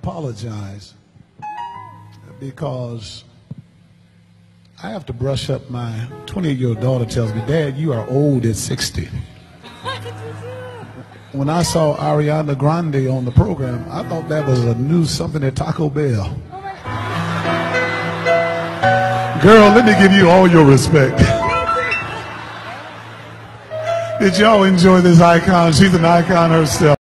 apologize because I have to brush up. My 28-year-old daughter tells me, "Dad, you are old at 60." When I saw Ariana Grande on the program, I thought that was a new something at Taco Bell. Girl, let me give you all your respect. Did y'all enjoy this icon? She's an icon herself.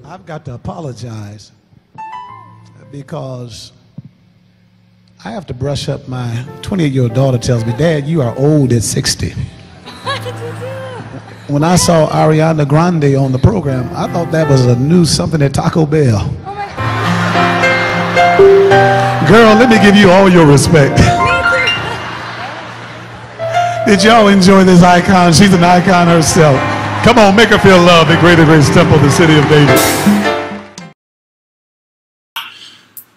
I've got to apologize because I have to brush up. My 28-year-old daughter tells me, "Dad, you are old at 60." When I saw Ariana Grande on the program, I thought that was a new something at Taco Bell. Girl, let me give you all your respect. Did y'all enjoy this icon? She's an icon herself. Come on, make her feel loved at Greater Grace Temple, the city of David.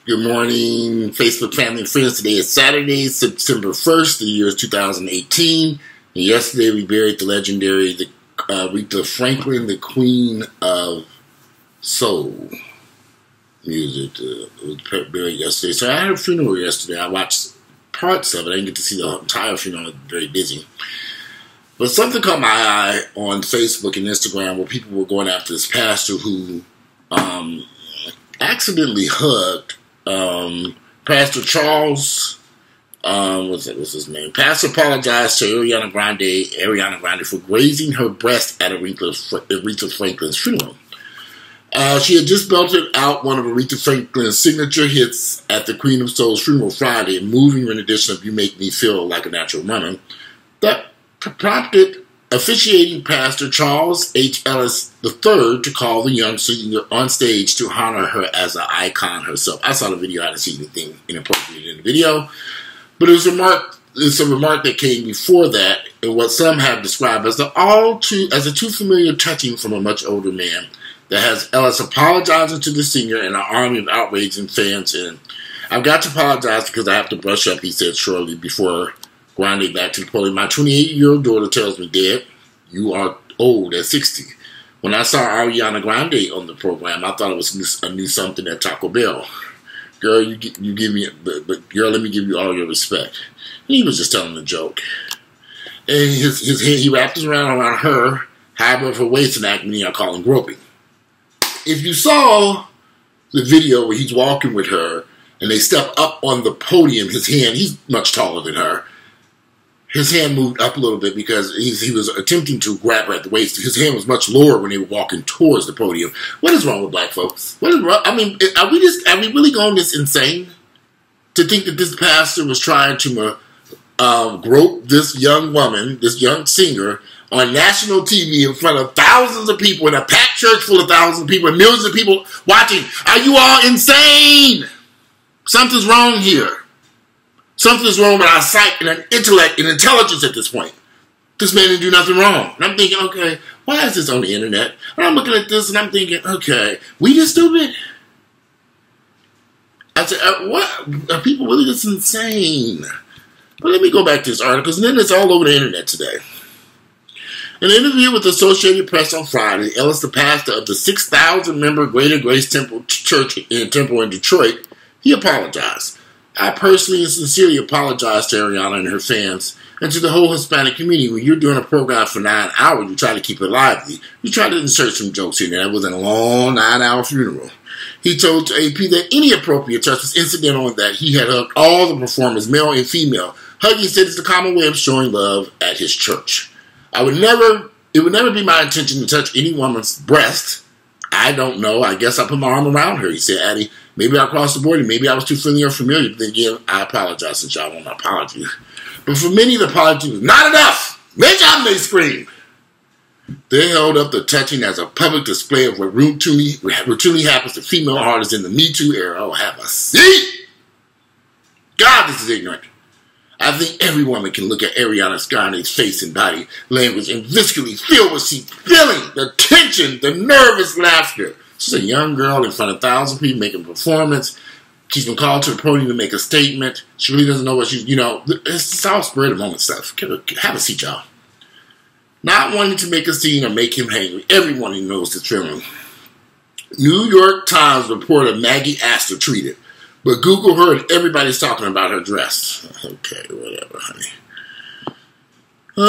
Good morning, Facebook family and friends. Today is Saturday, September 1st, the year is 2018. And yesterday we buried the legendary Aretha Franklin, the queen of soul music. Was buried yesterday. So I had a funeral yesterday. I watched parts of it. I didn't get to see the entire funeral. I was very busy. But something caught my eye on Facebook and Instagram where people were going after this pastor who accidentally hugged Pastor Charles. What's his name? Pastor apologized to Ariana Grande for grazing her breast at Aretha Franklin's funeral. She had just belted out one of Aretha Franklin's signature hits at the Queen of Soul's funeral Friday, a moving rendition of "You Make Me Feel Like a Natural Woman," that prompted officiating Pastor Charles H. Ellis III to call the young singer on stage to honor her as an icon herself. I saw the video. I didn't see anything inappropriate in the video. But it's a remark that came before that, and what some have described as a too familiar touching from a much older man, that has Ellis apologizing to the singer and an army of outraged fans. And "I've got to apologize because I have to brush up," he said shortly before grinding back to the podium. "My 28-year-old daughter tells me, 'Dad, you are old at 60. When I saw Ariana Grande on the program, I thought it was a new something at Taco Bell. Girl, you give me, but girl, let me give you all your respect." And he was just telling a joke. And he wrapped his around her, high above her waist, and acting, I call him groping. If you saw the video where he's walking with her and they step up on the podium, his hand, he's much taller than her, his hand moved up a little bit because he was attempting to grab her at the waist. His hand was much lower when they were walking towards the podium. What is wrong with black folks? What is wrong? I mean, are we really going this insane to think that this pastor was trying to grope this young woman, this young singer, on national TV in front of thousands of people, in a packed church full of thousands of people, and millions of people watching? Are you all insane? Something's wrong here. Something's wrong with our sight and our intellect and intelligence at this point. This man didn't do nothing wrong. And I'm thinking, okay, why is this on the internet? And I'm looking at this and I'm thinking, okay, we just stupid? I said, what? Are people really this insane? But let me go back to this article, and then it's all over the internet today. In an interview with the Associated Press on Friday, Ellis, the pastor of the 6,000-member Greater Grace Temple Church in Detroit, he apologized. "I personally and sincerely apologize to Ariana and her fans and to the whole Hispanic community. When you're doing a program for 9 hours, you try to keep it lively. You try to insert some jokes in there. That wasn't a long 9-hour funeral." He told AP that any appropriate touch was incidental and that he had hugged all the performers, male and female. Hugging, said, is the common way of showing love at his church. It would never be my intention to touch any woman's breast. I don't know. I guess I put my arm around her, he said, adding, maybe I crossed the border. Maybe I was too familiar. But then again, I apologize since y'all want my apology. But for many, the apology was not enough. Mention, they screamed. They held up the touching as a public display of what routinely happens to female artists in the Me Too era. Oh, have a seat. God, this is ignorant. I think every woman can look at Ariana Grande's face and body language and viscerally feel what she's feeling. The tension, the nervous laughter. She's a young girl in front of thousands of people making a performance. She's been called to the podium to make a statement. She really doesn't know what she's, it's all spur of the moment stuff. Have a seat, y'all. not wanting to make a scene or make him angry. Everyone he knows the feeling. New York Times reported Maggie Astor treated, but Google her and everybody's talking about her dress. Okay, whatever, honey. Oh,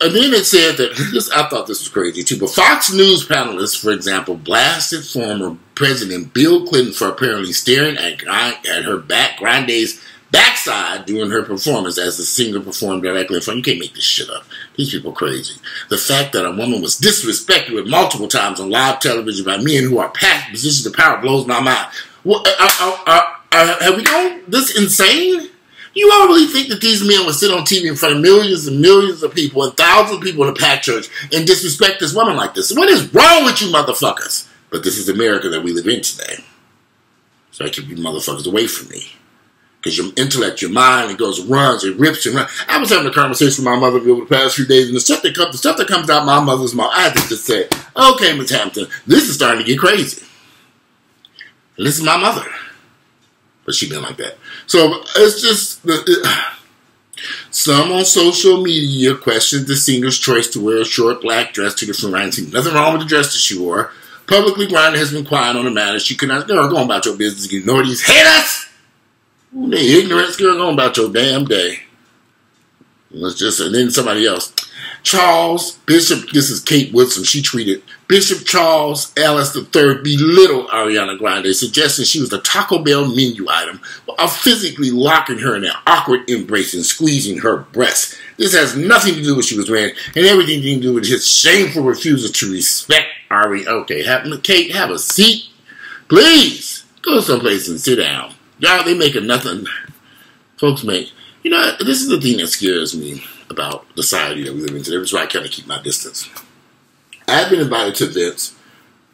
and then it said that I thought this was crazy too. But Fox News panelists, for example, blasted former President Bill Clinton for apparently staring at her Grande's backside during her performance as the singer performed directly in front. You can't make this shit up. These people are crazy. The fact that a woman was disrespected multiple times on live television by men who are past positions of power blows my mind. Well, have we gone this insane? You all really think that these men would sit on TV in front of millions and millions of people and thousands of people in a packed church and disrespect this woman like this? What is wrong with you motherfuckers? But this is America that we live in today. So I keep you motherfuckers away from me. Because your intellect, your mind, it goes, runs, it rips and runs. I was having a conversation with my mother over the past few days, and the stuff that comes out of my mother's mouth, I had to just say, okay, Ms. Hampton, this is starting to get crazy. And this is my mother. But she been like that. So it's just, some on social media questioned the singer's choice to wear a short black dress to the funeral. Nothing wrong with the dress that she wore. Publicly, Grande has been quiet on the matter. She could not, girl, go on about your business. You know these haters. They ignorance, girl, go on about your damn day. Let's just, and then somebody else. Charles Bishop, this is Kate Woodson, she tweeted, Bishop Charles Ellis III belittled Ariana Grande, suggesting she was a Taco Bell menu item, while physically locking her in an awkward embrace and squeezing her breasts. This has nothing to do with what she was wearing, and everything to do with his shameful refusal to respect Ari. Okay, Kate, have a seat. Please, go someplace and sit down. Y'all, they making nothing. Folks make, you know, this is the thing that scares me about the society that we live in today. That's why I kind of keep my distance. I've been invited to events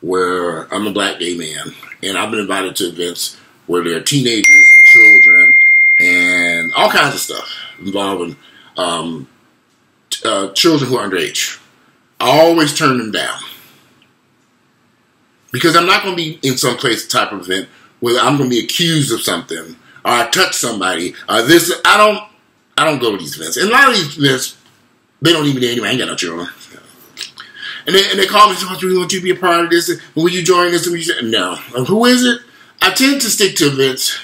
where I'm a black gay man, and I've been invited to events where there are teenagers and children and all kinds of stuff involving children who are underage. I always turn them down because I'm not going to be in some place type of event where I'm going to be accused of something or I touch somebody. I don't go to these events. And a lot of these events, they don't even anyway. I ain't got no children. And they call me and say, "Oh, we want you to be a part of this. Will you join us?" No. Who is it? I tend to stick to events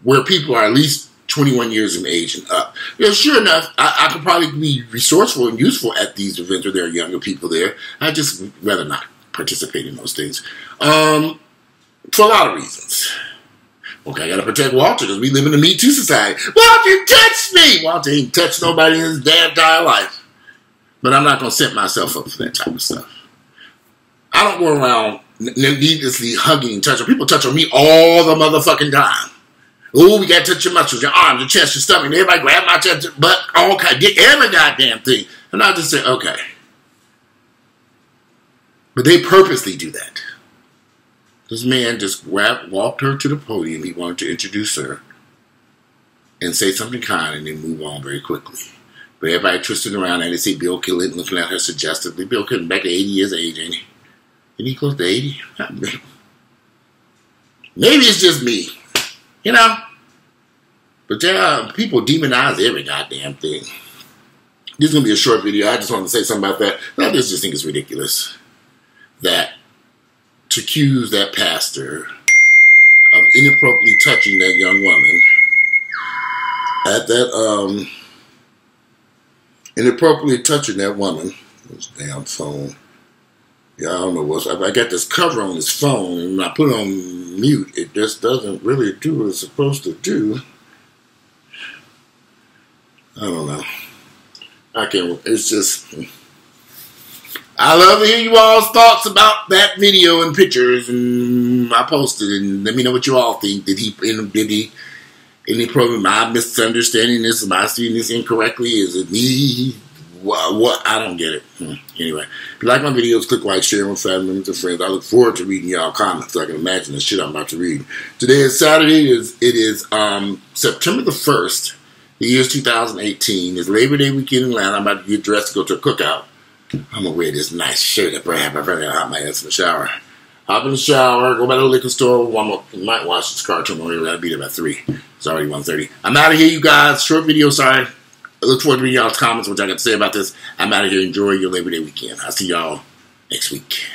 where people are at least 21 years of age and up. You know, sure enough, I could probably be resourceful and useful at these events where there are younger people there. I just would rather not participate in those things. For a lot of reasons. Okay, I gotta protect Walter because we live in a Me Too society. Walter touched me! Walter ain't touched nobody in his damn entire life. But I'm not gonna set myself up for that type of stuff. I don't go around needlessly hugging and touching. People touch on me all the motherfucking time. Ooh, we gotta touch your muscles, your arms, your chest, your stomach. And everybody grab my chest, butt, all kind, get every goddamn thing. And I just say, okay. But they purposely do that. This man just walked her to the podium. He wanted to introduce her and say something kind and then move on very quickly. But everybody twisted around and they see Bill Clinton looking at her suggestively. Bill Clinton back to 80 years of age, ain't he? Isn't he close to 80? Maybe it's just me. You know? But people demonize every goddamn thing. This is going to be a short video. I just wanted to say something about that. I just think it's ridiculous that to accuse that pastor of inappropriately touching that young woman at that, inappropriately touching that woman. This damn phone. Yeah, I don't know what's. I got this cover on this phone, and when I put it on mute, it just doesn't really do what it's supposed to do. I don't know. I can't. It's just. I love to hear you all's thoughts about that video and pictures, and I posted, and let me know what you all think. Did he any problem? Am I misunderstanding this? Am I seeing this incorrectly? Is it me? What? I don't get it. Anyway, if you like my videos, click like, share with family members and friends. I look forward to reading y'all comments so I can imagine the shit I'm about to read. Today is Saturday. It is September the 1st. The year is 2018. It's Labor Day weekend in Atlanta. I'm about to get dressed to go to a cookout. I'm going to wear this nice shirt up right after I hop my ass in the shower. Hop in the shower, go by the liquor store, might wash this car tomorrow. I'll be there by 3. It's already 1:30. I'm out of here, you guys. Short video, sorry. look forward to reading y'all's comments, what y'all got to say about this. I'm out of here. Enjoy your Labor Day weekend. I'll see y'all next week.